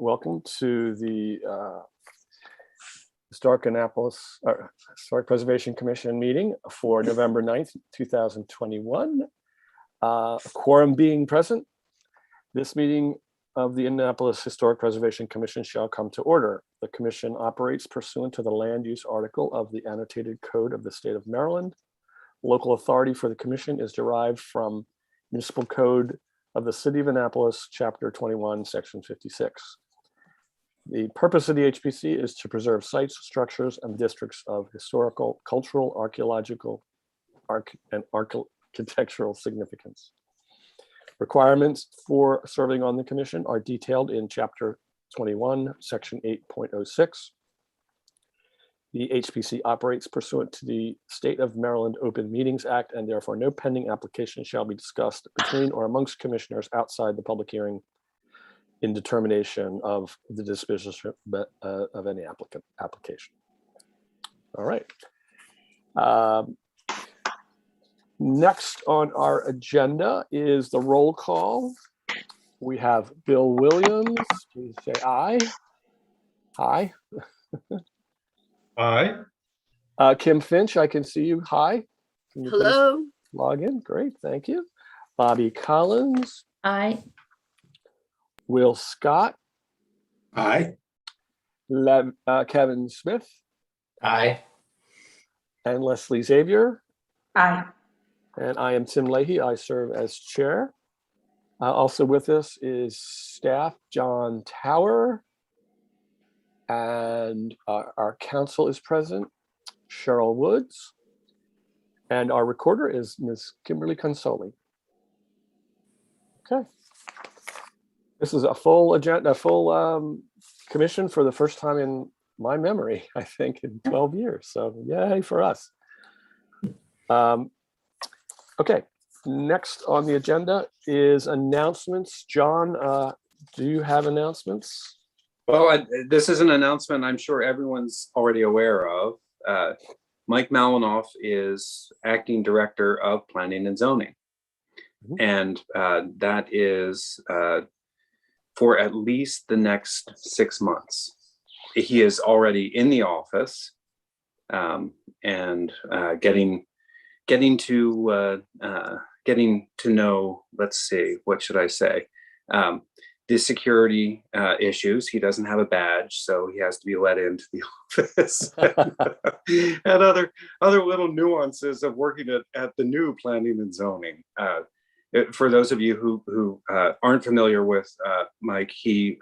welcome to the Historic Preservation Commission meeting for November 9th, 2021. Quorum being present, this meeting of the Annapolis Historic Preservation Commission shall come to order. The commission operates pursuant to the land use article of the annotated code of the state of Maryland. Local authority for the commission is derived from municipal code of the city of Annapolis, chapter 21, section 56. The purpose of the HPC is to preserve sites, structures, and districts of historical, cultural, archaeological, and architectural significance. Requirements for serving on the commission are detailed in chapter 21, section 8.06. The HPC operates pursuant to the State of Maryland Open Meetings Act, and therefore no pending application shall be discussed between or amongst commissioners outside the public hearing in determination of the disposition of any application. All right. Next on our agenda is the roll call. We have Bill Williams. Please say aye. Aye. Aye. Kim Finch, I can see you. Hi. Can you Hello. log in? Great, thank you. Bobby Collins. Aye. Will Scott. Aye. Kevin Smith. Aye. And Leslie Xavier. Aye. And I am Tim Leahy. I serve as chair. Also with us is staff John Tower. And our council is present, Cheryl Woods. And our recorder is Ms. Kimberly Consoli. Okay. This is a full agenda, a full commission for the first time in my memory, I think, in 12 years. So yay for us. Okay, next on the agenda is announcements. John, do you have announcements? Well, this is an announcement I'm sure everyone's already aware of. Mike Malinov is acting director of planning and zoning. And that is for at least the next 6 months. He is already in the office and getting to know, let's see, what should I say? The security issues. He doesn't have a badge, so he has to be let into the office. And other little nuances of working at the new planning and zoning. For those of you who aren't familiar with Mike, he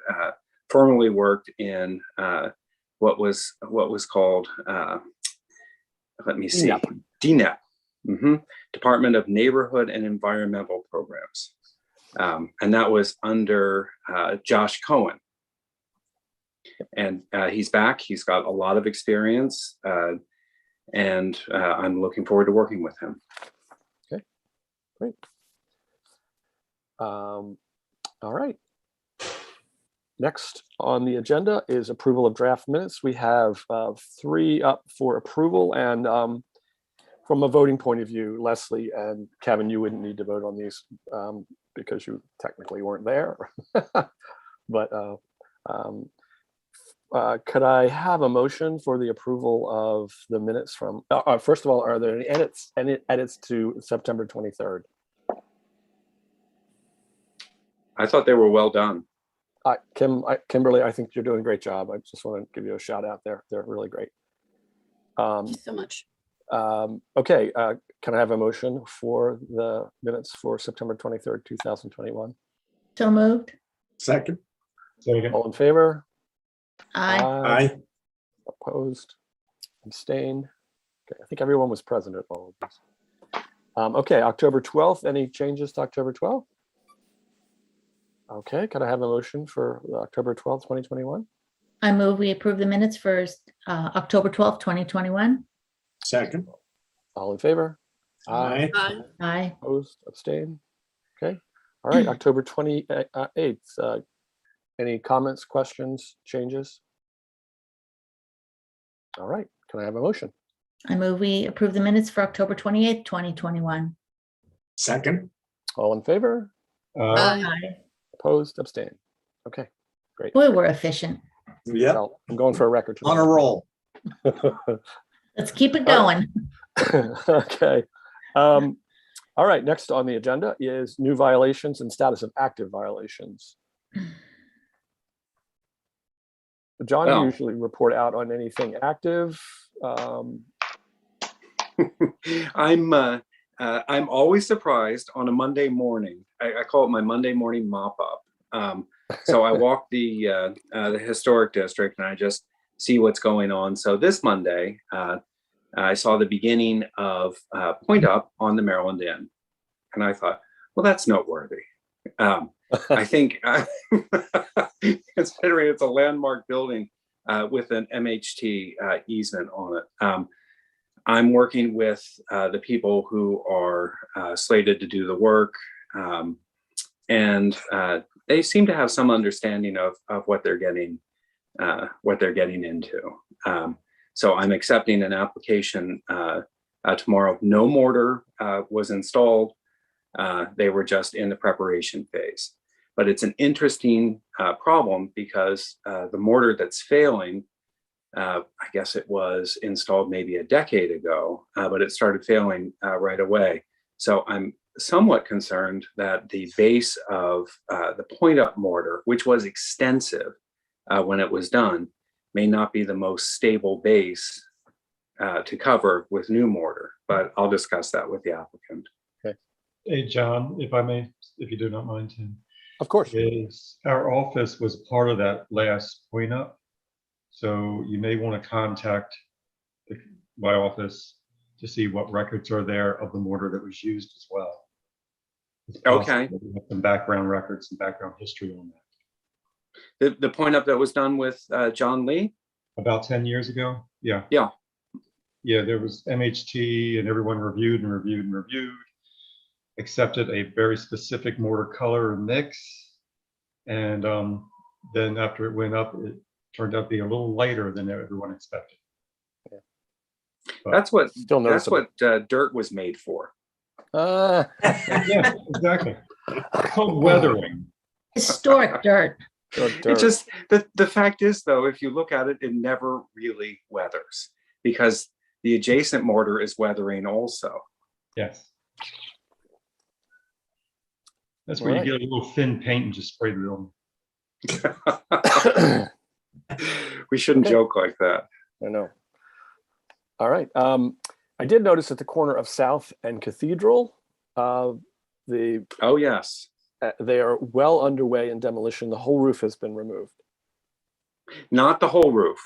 formerly worked in what was called let me see, DNEP, Department of Neighborhood and Environmental Programs. And that was under Josh Cohen. And he's back. He's got a lot of experience. And I'm looking forward to working with him. Okay, great. All right. Next on the agenda is approval of draft minutes. We have 3 up for approval. And from a voting point of view, Leslie and Kevin, you wouldn't need to vote on these because you technically weren't there. But could I have a motion for the approval of the minutes from, first of all, are there any edits to September 23rd? I thought they were well done. Kimberly, I think you're doing a great job. I just want to give you a shout out there. They're really great. Thank you so much. Okay, can I have a motion for the minutes for September 23rd, 2021? So moved. Second. All in favor? Aye. Aye. Opposed? Abstained? Okay, I think everyone was present at all of these. Okay, October 12th, any changes to October 12th? Okay, can I have a motion for October 12th, 2021? I move we approve the minutes for October 12th, 2021. Second. All in favor? Aye. Aye. Opposed? Abstained? Okay. All right, October 28th. Any comments, questions, changes? All right, can I have a motion? I move we approve the minutes for October 28th, 2021. Second. All in favor? Aye. Opposed? Abstained? Okay. Boy, we're efficient. Yep, So I'm going for a record. on a roll. Let's keep it All going. Okay. All right, next on the agenda is new violations and status of active violations. John, you Well. usually report out on anything active. I'm always surprised on a Monday morning. I call it my Monday morning mop up. So I walk the historic district and I just see what's going on. So this Monday, I saw the beginning of Point Up on the Maryland Inn, and I thought, well, that's noteworthy. I think, considering it's a landmark building with an MHT easement on it. I'm working with the people who are slated to do the work, and they seem to have some understanding of what they're getting into. So I'm accepting an application tomorrow. No mortar was installed. They were just in the preparation phase. But it's an interesting problem because the mortar that's failing, I guess it was installed maybe a decade ago, but it started failing right away. So I'm somewhat concerned that the base of the Point Up mortar, which was extensive when it was done, may not be the most stable base to cover with new mortar, but I'll discuss that with the applicant. Hey, John, if I may, if you do not mind, Tim. Of course. Is our office was part of that last Point Up. So you may want to contact my office to see what records are there of the mortar that was used as well. It's Okay. possible we have some background records, some background history on that. The Point Up that was done with John Lee? About 10 years ago? Yeah. Yeah. Yeah, there was MHT and everyone reviewed and reviewed and reviewed, accepted a very specific mortar color and mix. And then after it went up, it turned out to be a little lighter than everyone expected. Yeah. But, That's what Still dirt was made for. Uh, yeah, exactly. It's called weathering. Historic dirt. It just, the fact is though, if you look at it, it never really weathers because the adjacent mortar is weathering also. Yes. That's where Right. you get a little thin paint and just spray the building. We shouldn't Okay. joke like that. I know. All right. I did notice at the corner of South and Cathedral, Oh, yes. they are well underway in demolition. The whole roof has been removed. Not the whole roof.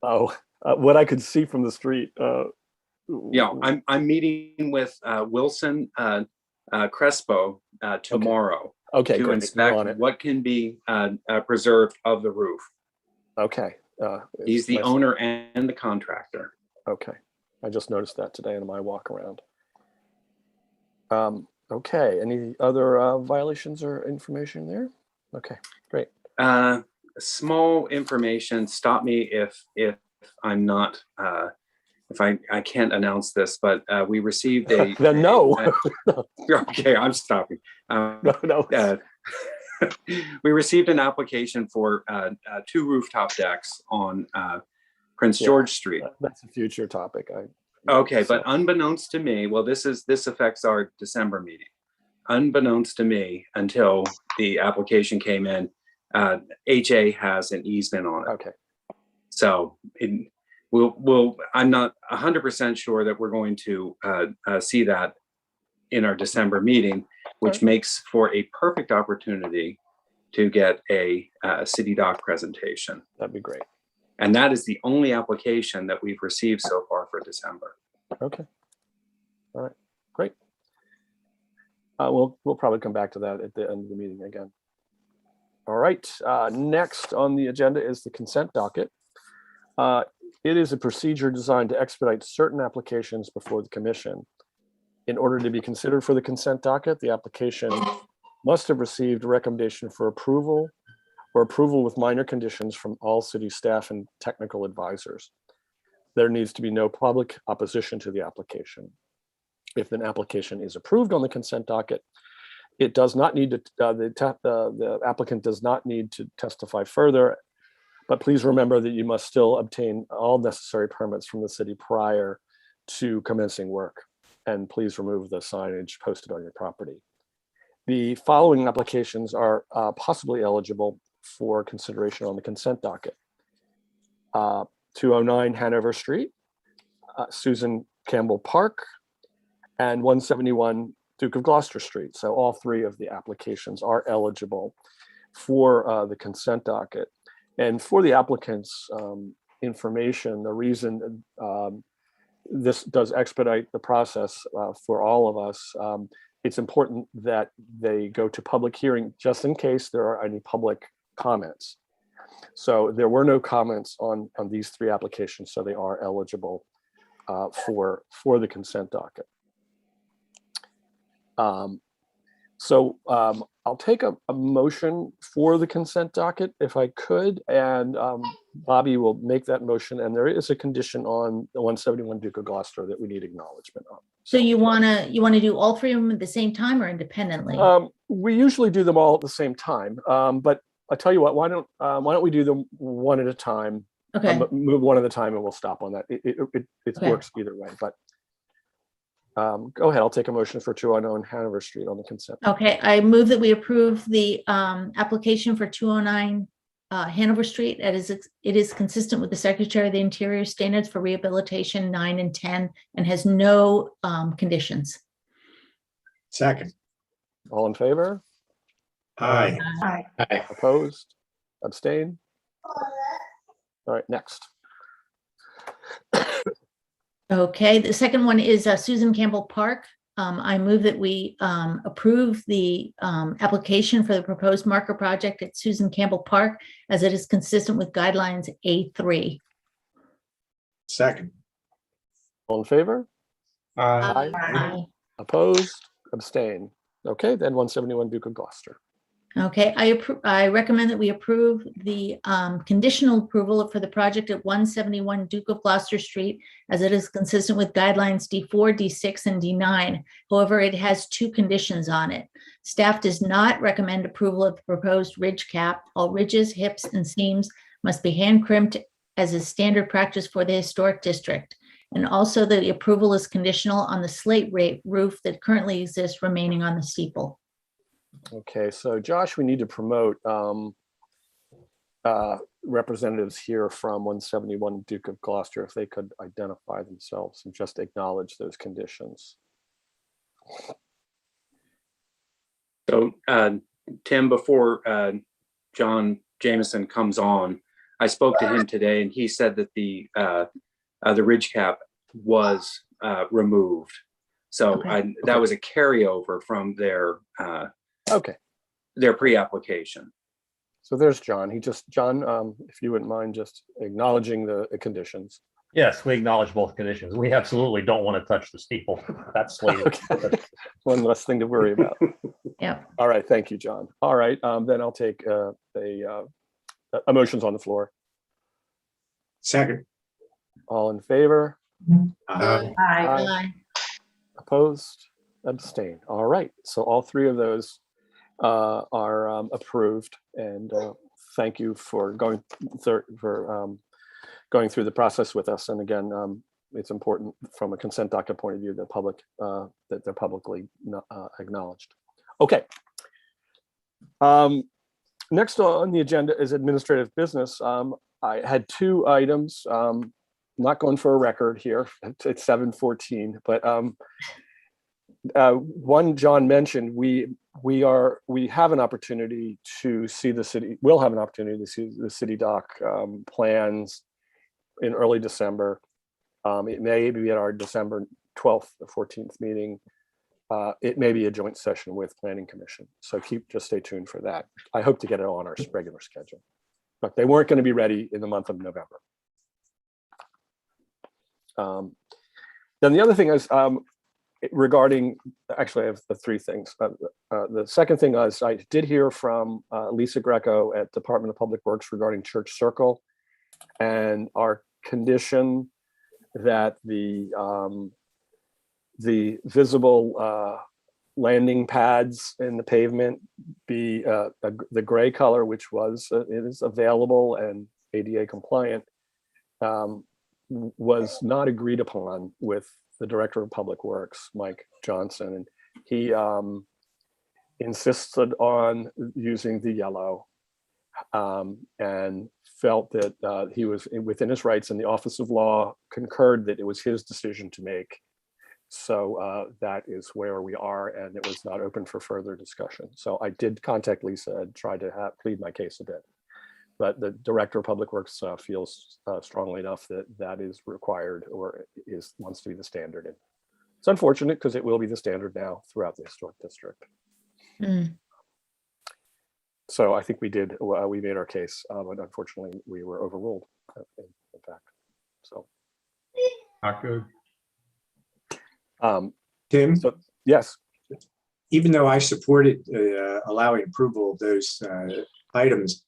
Oh, what I could see from the street. Yeah, I'm meeting with Wilson Crespo tomorrow Okay, to great. You're on inspect it. what can be preserved of the roof. Okay. He's the nice. owner and the contractor. Okay. I just noticed that today in my walk around. Okay. Any other violations or information there? Okay, great. Small information. Stop me if I'm not if I can't announce this, but we received a Then no. okay, I'm stopping. No. We received an application for 2 rooftop decks on Prince Yeah. George Street. That's a future topic. Okay, so- but unbeknownst to me, well, this affects our December meeting. Unbeknownst to me, until the application came in, HA has an easement on it. Okay. So I'm not 100% sure that we're going to see that in our December meeting, which makes for a perfect opportunity to get a city doc presentation. That'd be great. And that is the only application that we've received so far for December. Okay. All right, great. We'll probably come back to that at the end of the meeting again. All right, next on the agenda is the consent docket. It is a procedure designed to expedite certain applications before the commission. In order to be considered for the consent docket, the application must have received a recommendation for approval or approval with minor conditions from all city staff and technical advisors. There needs to be no public opposition to the application. If an application is approved on the consent docket, It does not need to, the applicant does not need to testify further, but please remember that you must still obtain all necessary permits from the city prior to commencing work. And please remove the signage posted on your property. The following applications are possibly eligible for consideration on the consent docket. 209 Hanover Street, Susan Campbell Park, and 171 Duke of Gloucester Street. So all three of the applications are eligible for the consent docket. And for the applicant's information, the reason this does expedite the process for all of us, it's important that they go to public hearing just in case there are any public comments. So there were no comments on these three applications, so they are eligible for the consent docket. I'll take a motion for the consent docket if I could, and Bobby will make that motion. And there is a condition on the 171 Duke of Gloucester that we need acknowledgement on. So you wanna do all three of them at the same time or independently? We usually do them all at the same time, but I'll tell you what. Why don't we do them one at a time? Okay, Move one at a time, and we'll stop on that. It Okay. works either way, but. Go ahead, I'll take a motion for 209 Hanover Street on the consent. okay. I move that we approve the application for 209 Hanover Street. It is consistent with the Secretary of the Interior standards for rehabilitation 9 and 10 and has no conditions. Second. All in favor? Aye. Aye. Opposed? Abstain? All right, next. Okay, the second one is Susan Campbell Park. I move that we approve the application for the proposed marker project at Susan Campbell Park as it is consistent with guidelines A3. Second. All in favor? Aye. Aye. Opposed? Abstain? Okay, then 171 Duke of Gloucester. Okay, I recommend that we approve the conditional approval for the project at 171 Duke of Gloucester Street as it is consistent with guidelines D4, D6, and D9. However, it has two conditions on it. Staff does not recommend approval of the proposed ridge cap. All ridges, hips, and seams must be hand crimped as is standard practice for the historic district. And also the approval is conditional on the slate roof that currently exists remaining on the steeple. Okay, so Josh, we need to promote representatives here from 171 Duke of Gloucester if they could identify themselves and just acknowledge those conditions. So, Tim, before John Jameson comes on, I spoke to him today, and he said that the ridge cap was removed. So Okay. that was a carryover from their Okay, pre-application. so there's John. John, if you wouldn't mind just acknowledging the conditions. Yes, we acknowledge both conditions. We absolutely don't want to touch the steeple. That's slated. Okay, one less thing to worry about. Yeah. All right, thank you, John. All right, then I'll take a motions on the floor. Second. All in favor? Aye. Aye. Opposed? Abstain. All right, so all three of those are approved, and thank you for going through the process with us. And again, it's important from a consent docket point of view that they're publicly acknowledged. Okay. Next on the agenda is administrative business. I had two items. Not going for a record here. It's 7:14, but one John mentioned, we have an opportunity to see the city. We'll have an opportunity to see the city dock plans in early December. It may be at our December 12th or 14th meeting. It may be a joint session with Planning Commission. So just stay tuned for that. I hope to get it on our regular schedule, but they weren't going to be ready in the month of November. Then the other thing is regarding, actually I have the three things. The second thing is I did hear from Lisa Greco at Department of Public Works regarding Church Circle and our condition that the visible landing pads in the pavement be the gray color, which it is available and ADA compliant, was not agreed upon with the Director of Public Works, Mike Johnson, and he insisted on using the yellow, and felt that he was within his rights, and the Office of Law concurred that it was his decision to make. So that is where we are, and it was not open for further discussion. So I did contact Lisa and try to plead my case a bit, but the Director of Public Works feels strongly enough that that is required, or wants to be the standard. And it's unfortunate because it will be the standard now throughout the historic district. Mm. So I think we made our case, but unfortunately we were overruled, in fact. So. Not good. Tim, So yes, even though I supported allowing approval of those items,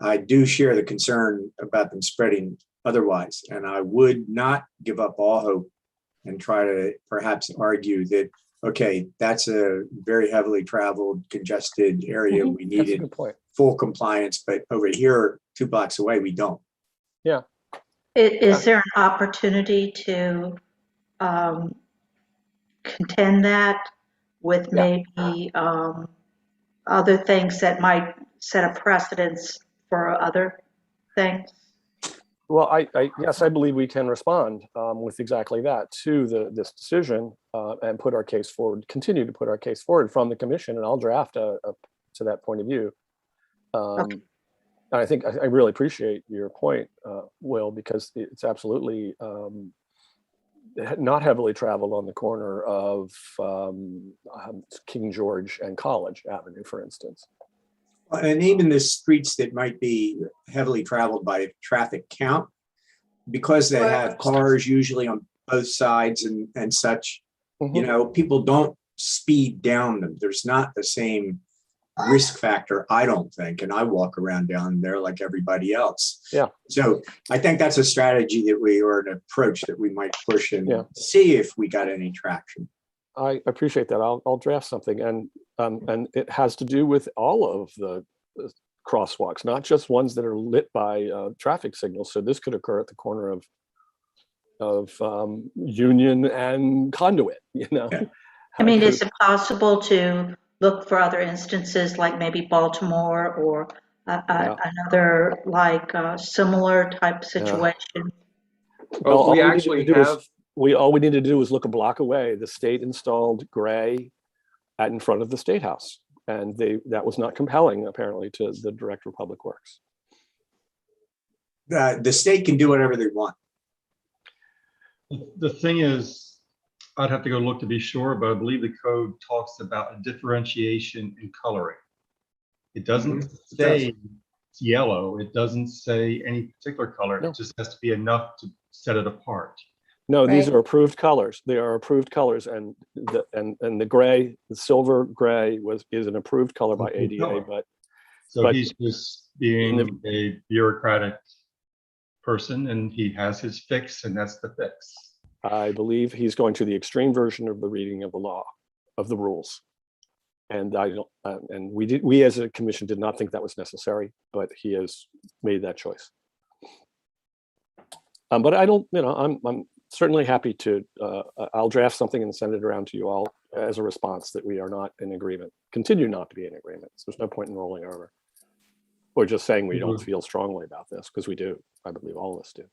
I do share the concern about them spreading otherwise. And I would not give up all hope and try to perhaps argue that, okay, that's a very heavily traveled, congested area. We that's a needed good point. full compliance, but over here, 2 blocks away, we don't. Is there an opportunity to contend that with Yeah. maybe other things that might set a precedence for other things? Well, yes, I believe we can respond with exactly that to this decision and put our case forward, continue to put our case forward from the commission, and I'll draft to that point of view. Okay. And I think I really appreciate your point, Will, because it's absolutely not heavily traveled on the corner of King George and College Avenue, for instance. And even the streets that might be heavily traveled by traffic count, because they have cars usually on both sides and such, you know, people don't speed down them. There's not the same risk factor, I don't think. And I walk around down there like everybody else. Yeah. So I think that's a strategy or an approach that we might push and see if we got any traction. I appreciate that. I'll draft something, and it has to do with all of the crosswalks, not just ones that are lit by traffic signals. So this could occur at the corner of Union and Conduit. You know, Yeah. I mean, is it possible to look for other instances like maybe Baltimore or another like similar type situation? Well, Well, we actually have. All we need to do is look a block away. The state installed gray in front of the State House, and that was not compelling, apparently, to the Director of Public Works. The state can do whatever they want. The thing is, I'd have to go look to be sure, but I believe the code talks about a differentiation in coloring. It doesn't say yellow. It doesn't say any particular color. No. It just has to be enough to set it apart. No, these Right. are approved colors. They are approved colors, and the gray, the silver gray is an approved color by Approved ADA. color. But He's just being a bureaucratic person, and he has his fix, and that's the fix. I believe he's going to the extreme version of the reading of the law, of the rules. And I don't, and we as a commission did not think that was necessary, but he has made that choice. But I don't, I'm certainly happy to, I'll draft something and send it around to you all as a response that we are not in agreement, continue not to be in agreement. So there's no point in rolling over. Or just saying we don't feel strongly about this, because we do. I believe all of us do.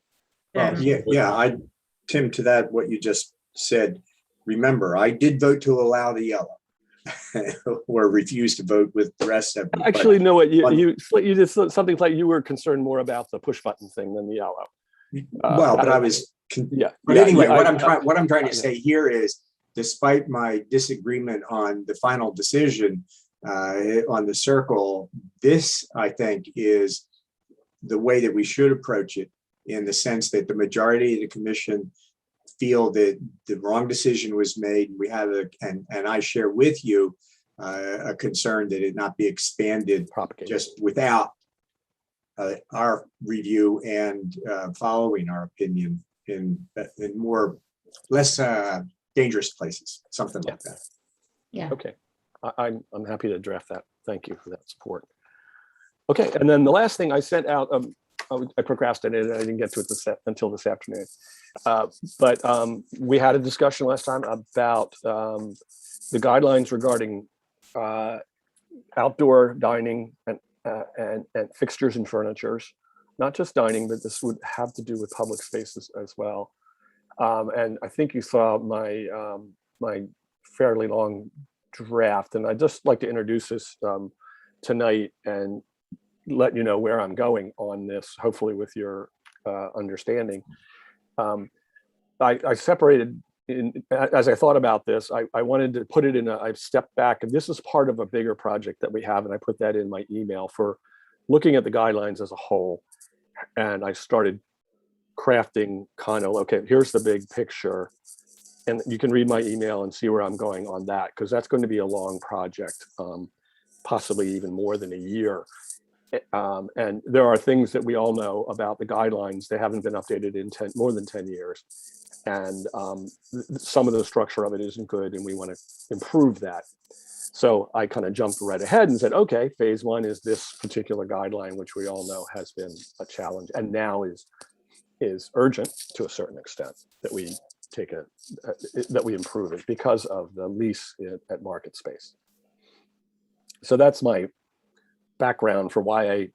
Tim, to that, what you just said, remember, I did vote to allow the yellow or refuse to vote with the rest of them. Actually, no, what you did something like you were concerned more about the push button thing than the yellow. But I was, but anyway, what I'm trying to say here is, despite my disagreement on the final decision on the circle, this, I think, is the way that we should approach it, in the sense that the majority of the commission feel that the wrong decision was made. We have and I share with you a concern that it not be expanded just without our review and following our opinion in less dangerous places, something like that. Yeah. Okay, I'm happy to draft that. Thank you for that support. Okay, and then the last thing I sent out, I procrastinated. I didn't get to it until this afternoon. But we had a discussion last time about the guidelines regarding outdoor dining and fixtures and furnitures, not just dining, but this would have to do with public spaces as well. And I think you saw my my fairly long draft, and I'd just like to introduce this tonight and let you know where I'm going on this, hopefully with your understanding. I separated, as I thought about this, I wanted to put it in I stepped back, and this is part of a bigger project that we have, and I put that in my email for looking at the guidelines as a whole. And I started crafting kind of, okay, here's the big picture. And you can read my email and see where I'm going on that, because that's going to be a long project, possibly even more than a year. And there are things that we all know about the guidelines. They haven't been updated in more than 10 years. And some of the structure of it isn't good, and we want to improve that. So I kind of jumped right ahead and said, okay, phase one is this particular guideline, which we all know has been a challenge, and now is urgent to a certain extent, that we take that we improve it because of the lease at Market Space. So that's my background for why I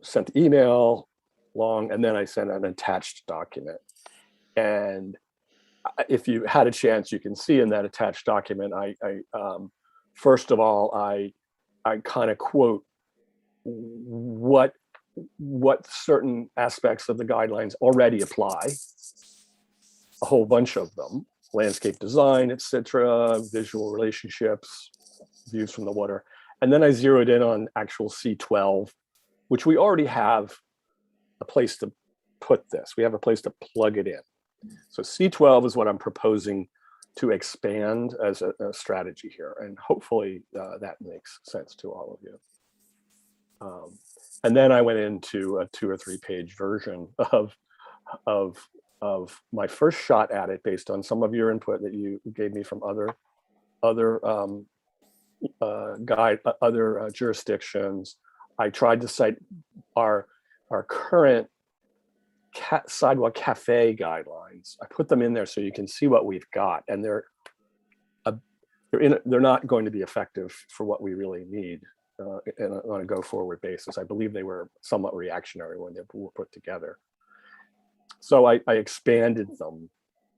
sent the email long, and then I sent an attached document. And if you had a chance, you can see in that attached document, I first of all, I kind of quote what certain aspects of the guidelines already apply, a whole bunch of them: landscape design, etc., visual relationships, views from the water. And then I zeroed in on actual C12, which we already have a place to put this. We have a place to plug it in. So C12 is what I'm proposing to expand as a strategy here. And hopefully that makes sense to all of you. And then I went into a 2 or 3 page version of my first shot at it, based on some of your input that you gave me from other jurisdictions. I tried to cite our current sidewalk cafe guidelines. I put them in there so you can see what we've got, and they're not going to be effective for what we really need on a go forward basis. I believe they were somewhat reactionary when they were put together. So I expanded them,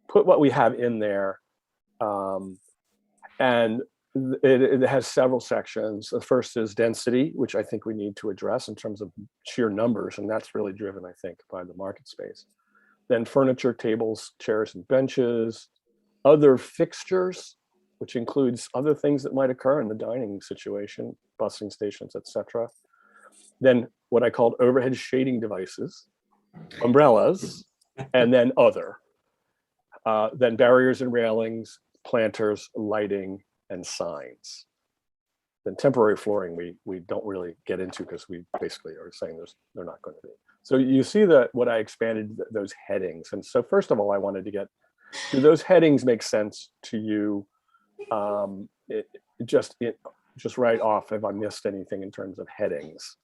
put what we have in there, and it has several sections. The first is density, which I think we need to address in terms of sheer numbers, and that's really driven, I think, by the market space. Then furniture, tables, chairs, and benches. Other fixtures, which includes other things that might occur in the dining situation, busing stations, etc. Then what I called overhead shading devices, umbrellas, and then other. Then barriers and railings, planters, lighting, and signs. Then temporary flooring, we don't really get into, because we basically are saying they're not going to be. So you see that what I expanded those headings. And so first of all, I wanted to do those headings make sense to you? Just right off, if I missed anything in terms of headings.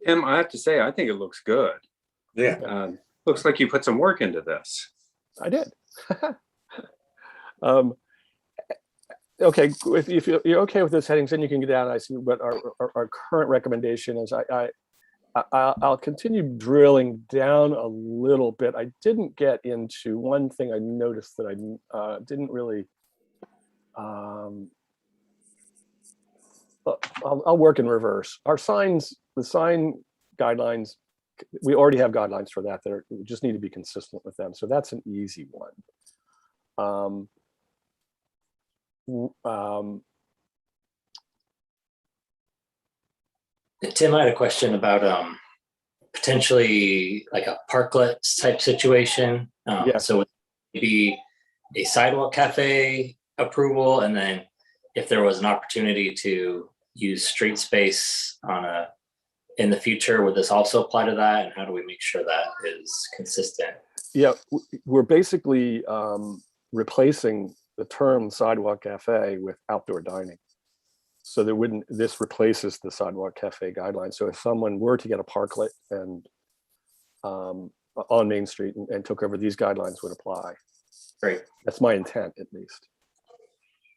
Tim, I have to say, I think it looks good. Yeah. Looks like you put some work into this. I did. Okay, if you're okay with those headings, then you can get down. I see what our current recommendation is. I'll continue drilling down a little bit. I didn't get into one thing I noticed that I didn't really. I'll work in reverse. Our signs, the sign guidelines, we already have guidelines for that. We just need to be consistent with them. So that's an easy one. Tim, I had a question about potentially like a parklet type situation. Yes. So maybe a sidewalk cafe approval, and then if there was an opportunity to use street space in the future, would this also apply to that? And how do we make sure that is consistent? Yeah, we're basically replacing the term sidewalk cafe with outdoor dining. So this replaces the sidewalk cafe guidelines. So if someone were to get a parklet and on Main Street and took over, these guidelines would apply. Great. That's my intent, at least.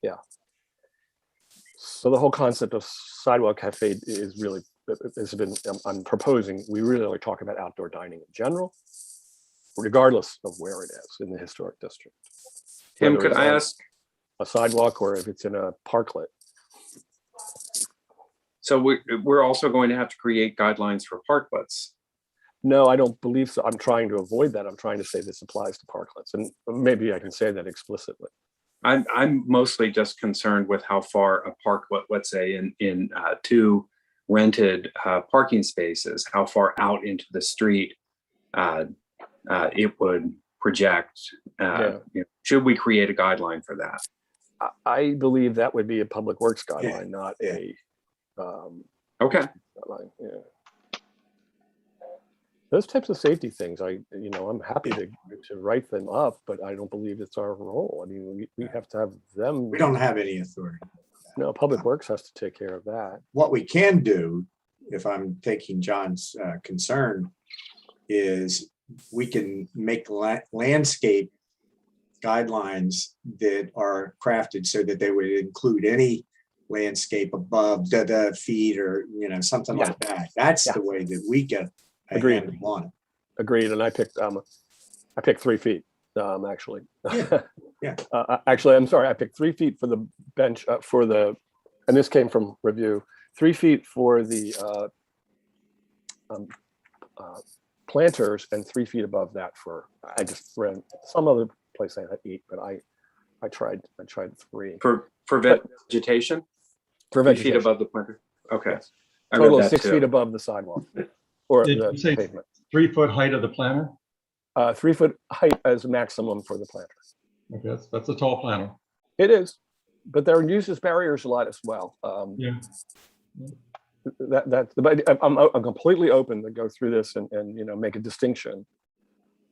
Yeah. So the whole concept of sidewalk cafe is really, I'm proposing, we really are talking about outdoor dining in general, regardless of where it is in the historic district. Tim, Whether could it's I on ask, a sidewalk or if it's in a parklet. so we're also going to have to create guidelines for parklets. No, I don't believe so. I'm trying to avoid that. I'm trying to say this applies to parklets, and maybe I can say that explicitly. I'm mostly just concerned with how far a parklet, let's say in two rented parking spaces, how far out into the street it would project. Should we create a guideline for that? I believe that would be a public works guideline, not a Okay. guideline. Yeah. Those types of safety things, I'm happy to write them up, but I don't believe it's our role. I mean, we have to have them. We don't have any authority. No, Public Works has to take care of that. What we can do, if I'm taking John's concern, is we can make landscape guidelines that are crafted so that they would include any landscape above the feet or something like that. That's the way that we get a handle on it. Agreed. And I picked 3 feet actually. Yeah. Actually, I'm sorry. I picked 3 feet for the bench and this came from review. 3 feet for the planters and 3 feet above that for. I just ran some other place I had 8, but I tried 3 For vegetation. For 3 vegetation. feet above the planter. Okay. Yes. I Total read of that 6 too. feet above the sidewalk or Did the you say pavement. 3 foot height of the planter? 3 foot height as maximum for the planter. Okay, that's a tall planter. It is, but they're used as barriers a lot as well. Yeah. But I'm completely open to go through this and make a distinction.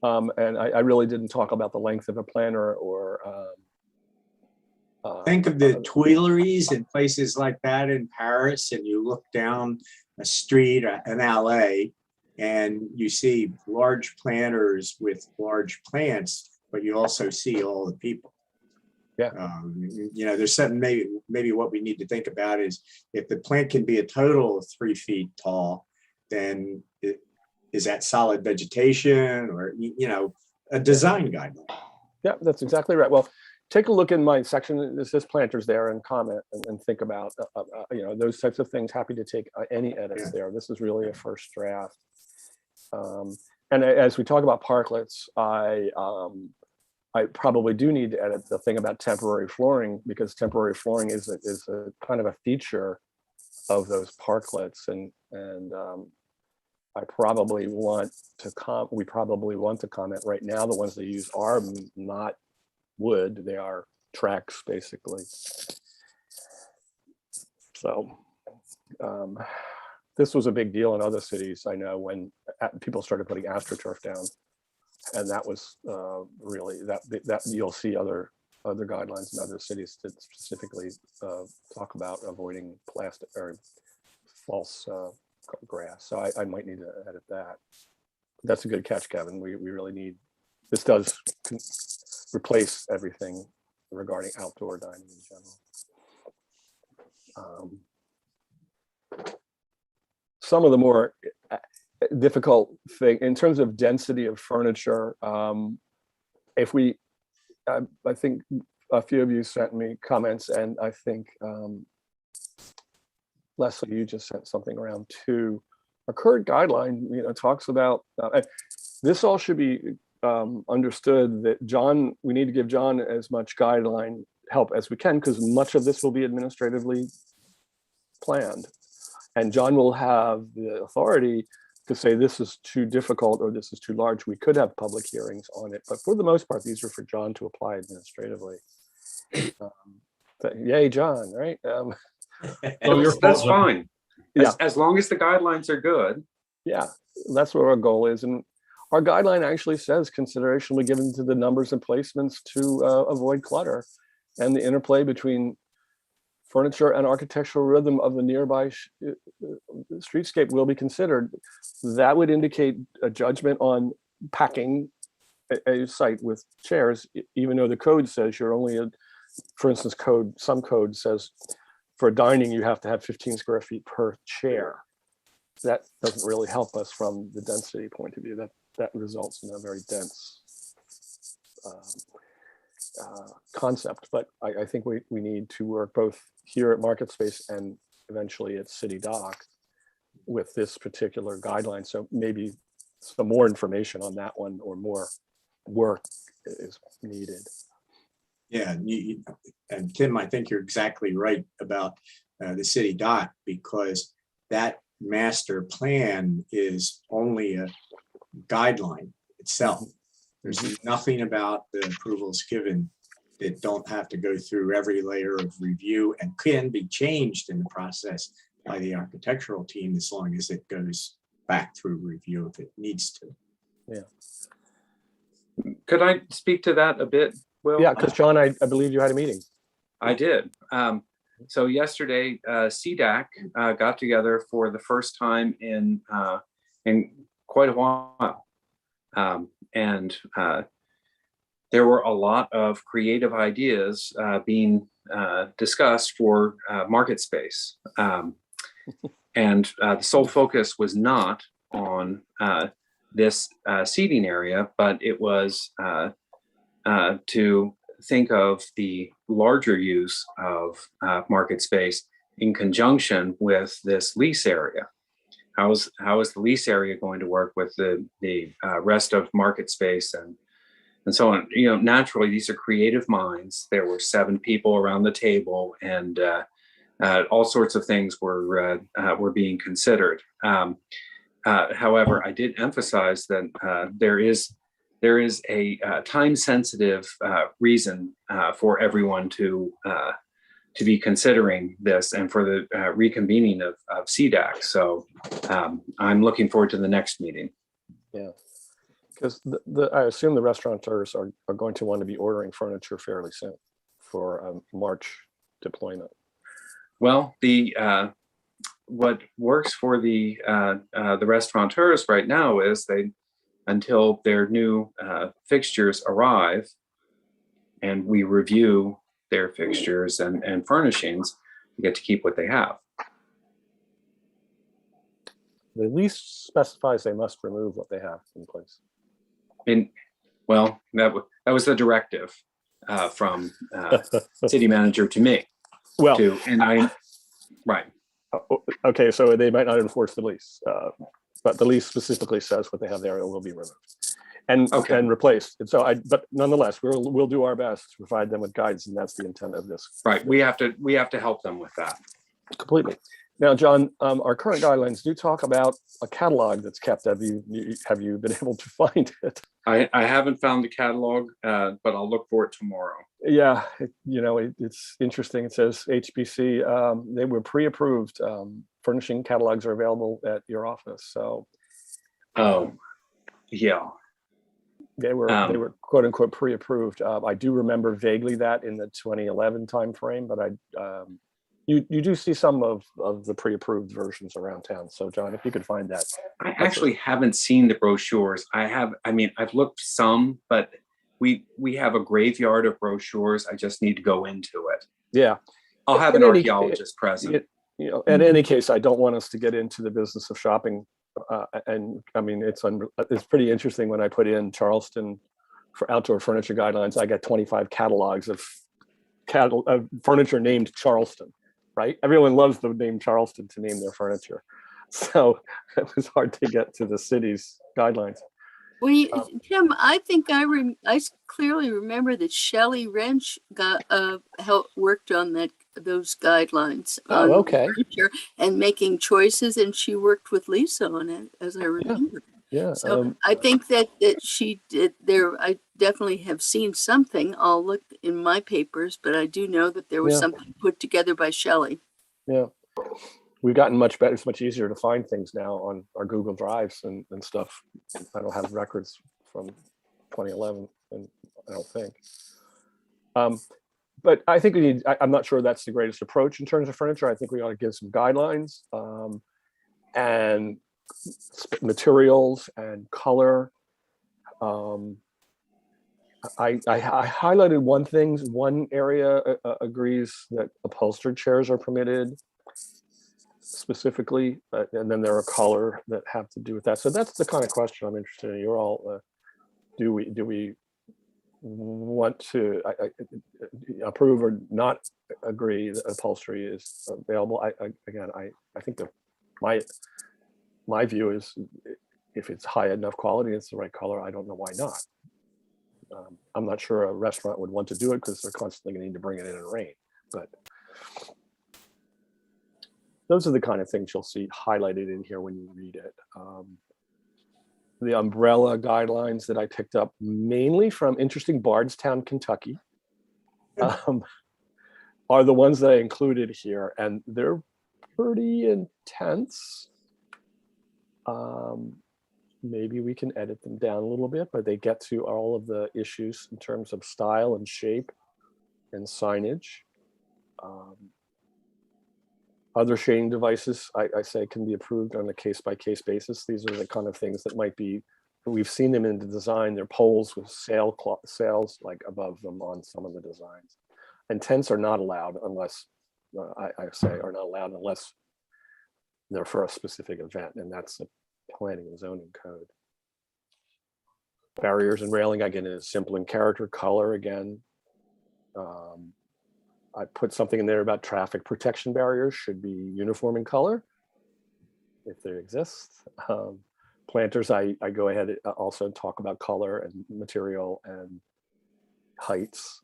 And I really didn't talk about the length of a planter or. Think of the Tuileries and places like that in Paris, and you look down a street, an alley, and you see large planters with large plants, but you also see all the people. Yeah. There's something maybe what we need to think about is if the plant can be a total of 3 feet tall, then is that solid vegetation or, a design guideline? Yeah, that's exactly right. Well, take a look in my section. This says planters there and comment and think about, those types of things. Happy to take any edits there. This is really a first draft. And as we talk about parklets, I probably do need to edit the thing about temporary flooring because temporary flooring is a kind of a feature of those parklets. And I probably want to we probably want to comment right now. The ones they use are not wood, they are tracks basically. So this was a big deal in other cities. I know when people started putting AstroTurf down, and that was really that you'll see other guidelines in other cities that specifically talk about avoiding plastic or false grass. So I might need to edit that. That's a good catch, Kevin. We really need, this does replace everything regarding outdoor dining in general. Some of the more difficult thing in terms of density of furniture, if we, I think a few of you sent me comments, and I think Leslie, you just sent something around too. Our current guideline, talks about this. All should be understood that we need to give John as much guideline help as we can, because much of this will be administratively planned, and John will have the authority to say this is too difficult or this is too large. We could have public hearings on it, but for the most part, these are for John to apply administratively. Yay, John, right? That's fine. Yeah. As long as the guidelines are good. Yeah, that's what our goal is. And our guideline actually says consideration will be given to the numbers and placements to avoid clutter, and the interplay between furniture and architectural rhythm of the nearby streetscape will be considered. That would indicate a judgment on packing a site with chairs, even though the code says you're only, for instance, some code says for dining, you have to have 15 square feet per chair. That doesn't really help us from the density point of view. That results in a very dense concept. But I think we need to work both here at MarketSpace and eventually at City Dock with this particular guideline. So maybe some more information on that one or more work is needed. Yeah, and Tim, I think you're exactly right about the City Dock, because that master plan is only a guideline itself. There's nothing about the approvals given that don't have to go through every layer of review and can be changed in the process by the architectural team as long as it goes back through review if it needs to. Yeah. Could I speak to that a bit, Will? Yeah, because John, I believe you had a meeting. I did. So yesterday, CDAC got together for the first time in quite a while. And there were a lot of creative ideas being discussed for MarketSpace. And the sole focus was not on this seating area, but it was to think of the larger use of MarketSpace in conjunction with this lease area. How is the lease area going to work with the rest of MarketSpace and so on? You know, naturally, these are creative minds. There were 7 people around the table, and all sorts of things were being considered. However, I did emphasize that there is a time-sensitive reason for everyone to be considering this and for the reconvening of CDAC. So I'm looking forward to the next meeting. Yeah, because I assume the restaurateurs are going to want to be ordering furniture fairly soon for March deployment. Well, what works for the restaurateurs right now is until their new fixtures arrive and we review their fixtures and furnishings, they get to keep what they have. The lease specifies they must remove what they have in place. Well, that was the directive from city manager to me. Well, right. Okay, so they might not enforce the lease, but the lease specifically says what they have there will be removed and replaced. And so but nonetheless, we'll do our best to provide them with guides, and that's the intent of this. Right. We have to help them with that. Completely. Now, John, our current guidelines do talk about a catalog that's kept. Have you been able to find it? I haven't found the catalog, but I'll look for it tomorrow. Yeah, it's interesting. It says HBC, they were pre-approved. Furnishing catalogs are available at your office. So, yeah, they were quote unquote pre-approved. I do remember vaguely that in the 2011 timeframe, but you do see some of the pre-approved versions around town. So, John, if you could find that. I actually haven't seen the brochures. I've looked some, but we have a graveyard of brochures. I just need to go into it. Yeah. I'll have an archaeologist present. In any case, I don't want us to get into the business of shopping. And I mean, it's pretty interesting when I put in Charleston for outdoor furniture guidelines, I get 25 catalogs of furniture named Charleston. Right? Everyone loves the name Charleston to name their furniture. So it was hard to get to the city's guidelines. Well, Tim, I think I clearly remember that Shelley Wrench worked on those guidelines. Oh, okay. Furniture and making choices, and she worked with Lisa on it, as I remember. Yeah. So I think that she did there. I definitely have seen something. I'll look in my papers, but I do know that there was something put together by Shelley. Yeah. we've gotten much better. It's much easier to find things now on our Google Drives and stuff. I don't have records from 2011, and I don't think. But I think we need, I'm not sure that's the greatest approach in terms of furniture. I think we ought to give some guidelines and materials and color. I highlighted one area agrees that upholstered chairs are permitted specifically, and then there are color that have to do with that. So that's the kind of question I'm interested in. You're all, do we want to approve or not agree that upholstery is available? I think that my view is if it's high enough quality, it's the right color. I don't know why not. I'm not sure a restaurant would want to do it because they're constantly going to need to bring it in rain. But those are the kind of things you'll see highlighted in here when you read it. The umbrella guidelines that I picked up mainly from interesting Bardstown, Kentucky, are the ones that I included here, and they're pretty intense. Maybe we can edit them down a little bit, but they get to all of the issues in terms of style and shape and signage. Other shading devices, I say, can be approved on a case-by-case basis. These are the kind of things that might be, we've seen them in the design. They're poles with sails like above them on some of the designs. And tents are not allowed unless, are not allowed unless they're for a specific event, and that's the planning and zoning code. Barriers and railing, again, is simple in character. Color, again. I put something in there about traffic protection barriers should be uniform in color, if they exist. Planters, I go ahead and also talk about color and material and heights.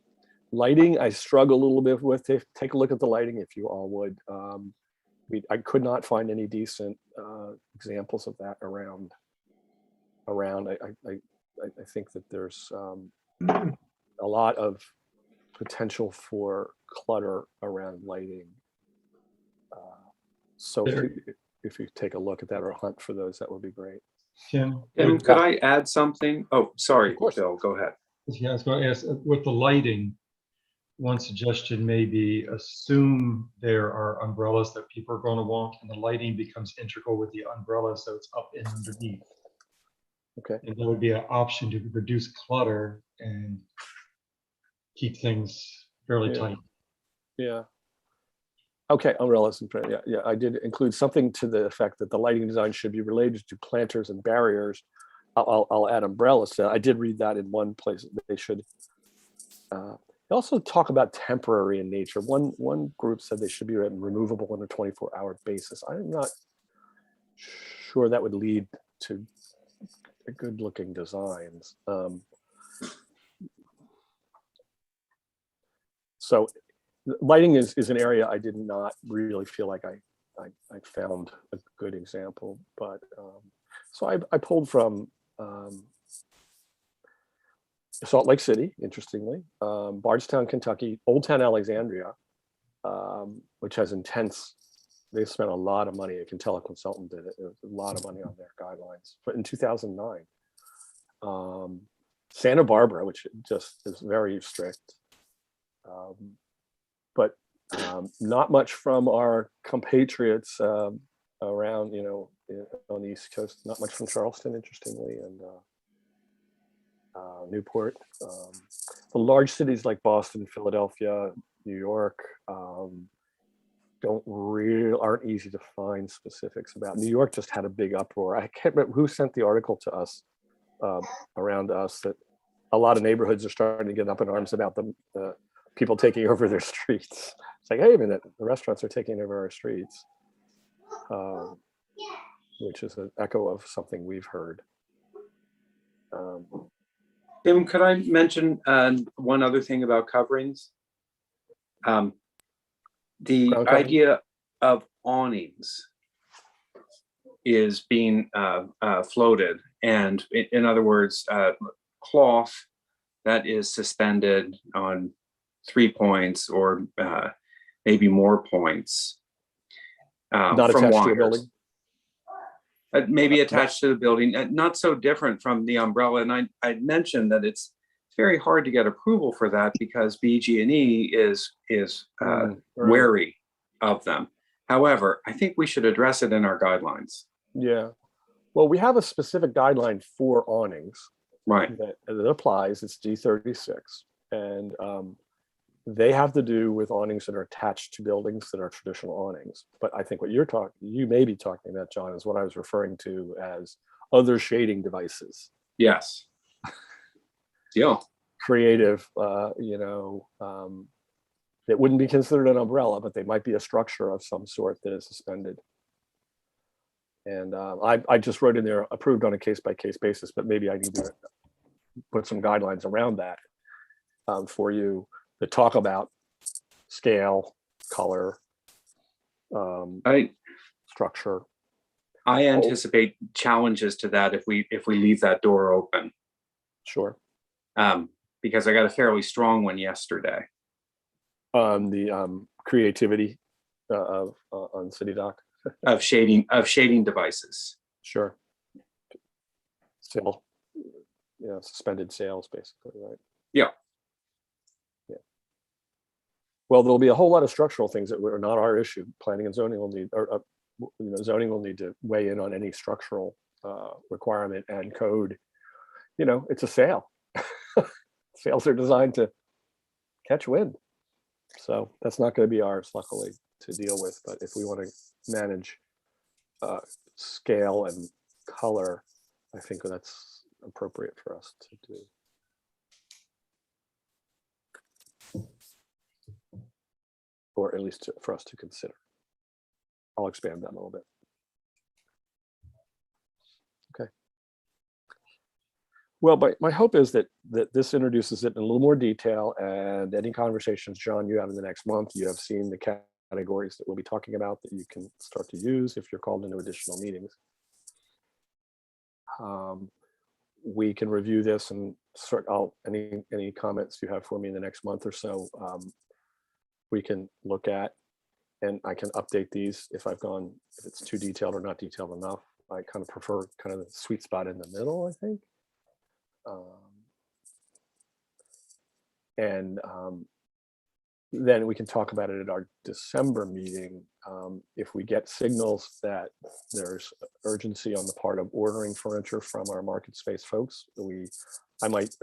Lighting, I struggle a little bit with. Take a look at the lighting if you all would. I could not find any decent examples of that around. I think that there's a lot of potential for clutter around lighting. So if you take a look at that or hunt for those, that would be great. Tim, could I add something? Oh, sorry, Bill, go ahead. Yeah, I was going to ask, with the lighting, one suggestion may be assume there are umbrellas that people are going to want, and the lighting becomes integral with the umbrella, so it's up and underneath. Okay. And that would be an option to reduce clutter and keep things fairly tight. Yeah. Okay, umbrellas and yeah. I did include something to the effect that the lighting design should be related to planters and barriers. I'll add umbrellas to that. I did read that in one place. They should. They also talk about temporary in nature. One group said they should be removable on a 24-hour basis. I'm not sure that would lead to good-looking designs. So lighting is an area I did not really feel like I found a good example, but so I pulled from Salt Lake City, interestingly, Bardstown, Kentucky, Old Town Alexandria, which has intense, they spent a lot of money. I can tell a consultant did it. It was a lot of money on their guidelines. But in 2009, Santa Barbara, which just is very strict, but not much from our compatriots around, on the East Coast. Not much from Charleston, interestingly, and Newport. The large cities like Boston, Philadelphia, New York aren't easy to find specifics about. New York just had a big uproar. I can't remember who sent the article to us around us that a lot of neighborhoods are starting to get up in arms about the people taking over their streets. It's like, hey a minute, the restaurants are taking over our streets, which is an echo of something we've heard. Tim, could I mention one other thing about coverings? The idea of awnings is being floated, and in other words, cloth that is suspended on 3 points or maybe more points. Not from attached to a wires. building? Maybe attached to the building, not so different from the umbrella. And I mentioned that it's very hard to get approval for that because BG&E is Right. wary of them. However, I think we should address it in our guidelines. Yeah. Well, we have a specific guideline for awnings Right. that applies. It's D36. And they have to do with awnings that are attached to buildings that are traditional awnings. But I think what you may be talking about, John, is what I was referring to as other shading devices. Yes. Yeah. Creative, that wouldn't be considered an umbrella, but they might be a structure of some sort that is suspended. And I just wrote in there approved on a case-by-case basis, but maybe I need to put some guidelines around that for you that talk about scale, color, structure. I anticipate challenges to that if we leave that door open. Sure. Because I got a fairly strong one yesterday. The creativity on City Dock. of shading devices. Sure. Still, suspended sales, basically, right? Yeah. Yeah. Well, there'll be a whole lot of structural things that are not our issue. Planning and zoning will need, zoning will need to weigh in on any structural requirement and code. It's a sale. Sales are designed to catch wind. So that's not going to be ours, luckily, to deal with. But if we want to manage scale and color, I think that's appropriate for us to do. Or at least for us to consider. I'll expand that a little bit. Okay. Well, my hope is that this introduces it in a little more detail, and any conversations, John, you have in the next month, you have seen the categories that we'll be talking about that you can start to use if you're called into additional meetings. We can review this and sort out any comments you have for me in the next month or so. We can look at, and I can update these if it's too detailed or not detailed enough. I kind of prefer kind of the sweet spot in the middle, I think. Then we can talk about it at our December meeting. If we get signals that there's urgency on the part of ordering furniture from our market space folks, I might,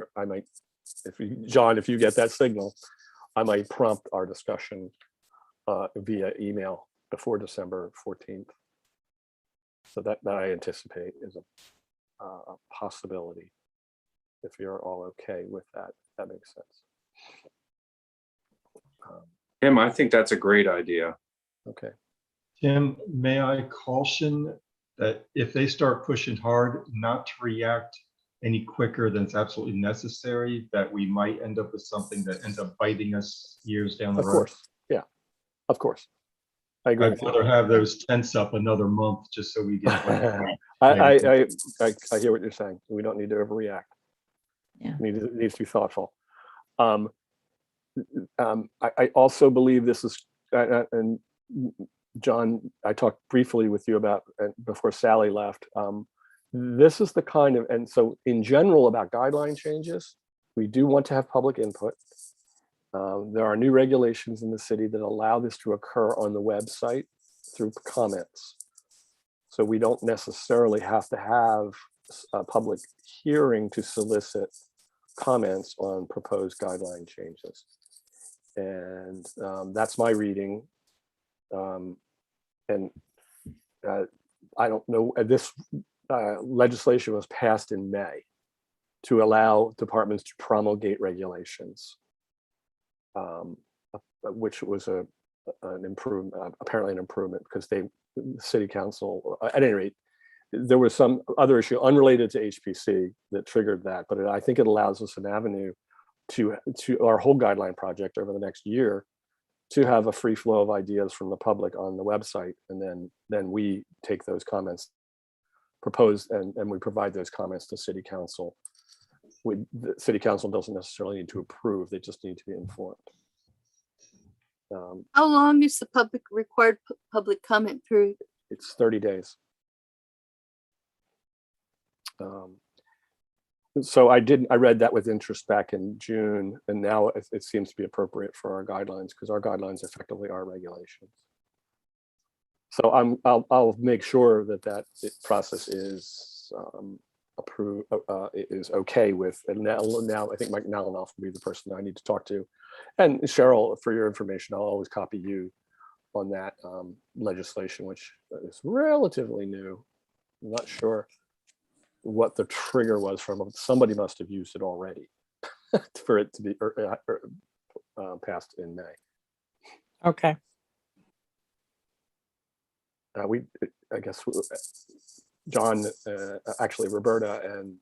John, if you get that signal, I might prompt our discussion via email before December 14th. So that I anticipate is a possibility. If you're all okay with that, if that makes sense. Tim, I think that's a great idea. Okay. Tim, may I caution that if they start pushing hard, not to react any quicker than it's absolutely necessary, that we might end up with something that ends up biting us years down the road? Of course, yeah, of course. I agree. I'd rather have those tents up another month just so we get. I hear what you're saying. We don't need to overreact. Yeah. It needs to be thoughtful. I also believe this is, and John, I talked briefly with you about before Sally left. This is the kind of, and so in general about guideline changes, we do want to have public input. There are new regulations in the city that allow this to occur on the website through comments. So we don't necessarily have to have a public hearing to solicit comments on proposed guideline changes. And that's my reading. And I don't know, this legislation was passed in May to allow departments to promulgate regulations, which was an improvement, apparently an improvement, because the city council, at any rate, there was some other issue unrelated to HPC that triggered that, but I think it allows us an avenue to our whole guideline project over the next year to have a free flow of ideas from the public on the website, and then we take those comments proposed and we provide those comments to city council. The city council doesn't necessarily need to approve; they just need to be informed. How long is the required public comment period? It's 30 days. So I read that with interest back in June, and now it seems to be appropriate for our guidelines, because our guidelines effectively are regulations. So I'll make sure that process is approved, is okay with, and now I think Mike Malinov will be the person I need to talk to. And Cheryl, for your information, I'll always copy you on that legislation, which is relatively new. I'm not sure what the trigger was from. Somebody must have used it already for it to be passed in May. Okay. I guess John, actually Roberta and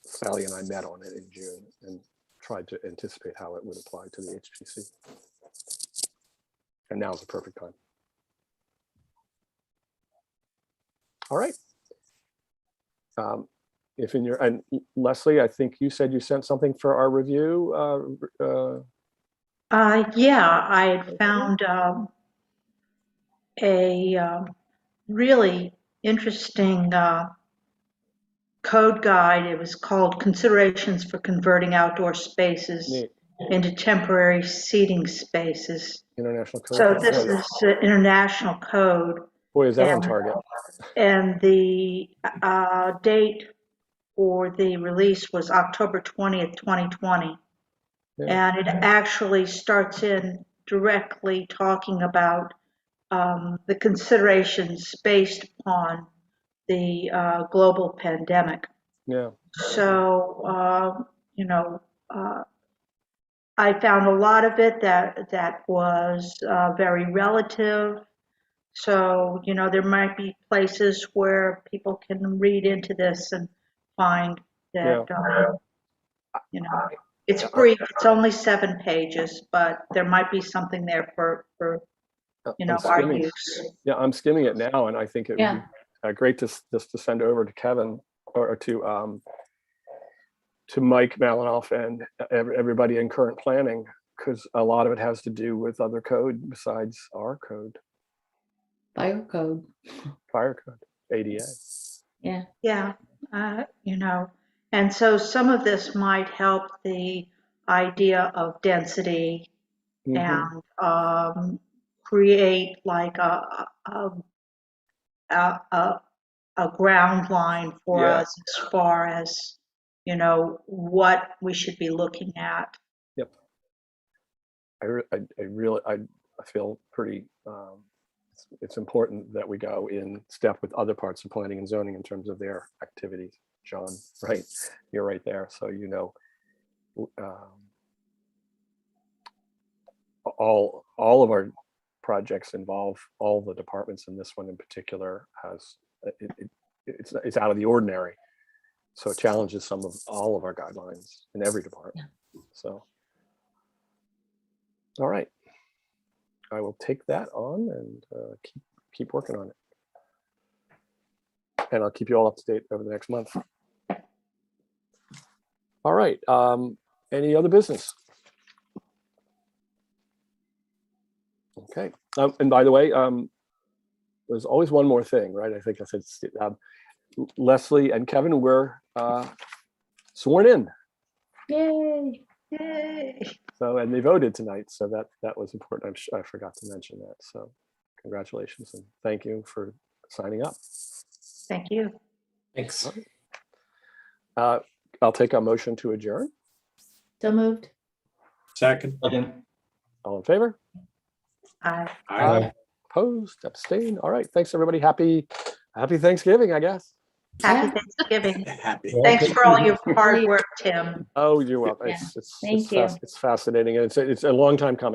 Sally and I met on it in June and tried to anticipate how it would apply to the HPC. And now's the perfect time. All right. If in your, and Leslie, I think you said you sent something for our review. Yeah, I had found a really interesting code guide. It was called Considerations for Converting Outdoor Spaces Neat. into Temporary Seating Spaces. International code. So this is international code. Boy, is that on target. And the date for the release was October 20th, 2020. Yeah. And it actually starts in directly talking about the considerations based upon the global pandemic. Yeah. So, I found a lot of it that was very relative. So, there might be places where people can read into this and find that, it's brief. It's only 7 pages, but there might be something there for our use. Yeah, I'm skimming it now, and I think it would be great to send over to Kevin or to Mike Malinov and everybody in current planning, because a lot of it has to do with other code besides our code. Fire code. ADA. Yeah. Yeah. And so some of this might help the idea of density and create like a ground line for us as far as, what we should be looking at. Yep. I feel pretty, it's important that we go in step with other parts of planning and zoning in terms of their activities. John, right? You're right there. So, all of our projects involve all the departments, and this one in particular has, it's out of the ordinary. So it challenges all of our guidelines in every department. Yeah. So, all right. I will take that on and keep working on it. And I'll keep you all up to date over the next month. All right. Any other business? Okay. And by the way, there's always one more thing, right? I think I said Leslie and Kevin were sworn in. Yay. Yay. So, and they voted tonight. So that was important. I forgot to mention that. So congratulations and thank you for signing up. Thank you. Thanks. Right. I'll take a motion to adjourn. So moved. Second. All in favor? Aye. Opposed? Abstain? All right. Thanks, everybody. Happy Thanksgiving, I guess. Happy Thanksgiving. Happy. Thanks for all your hard work, Tim. Oh, you're welcome. Yeah. It's fascinating. And it's a long time coming.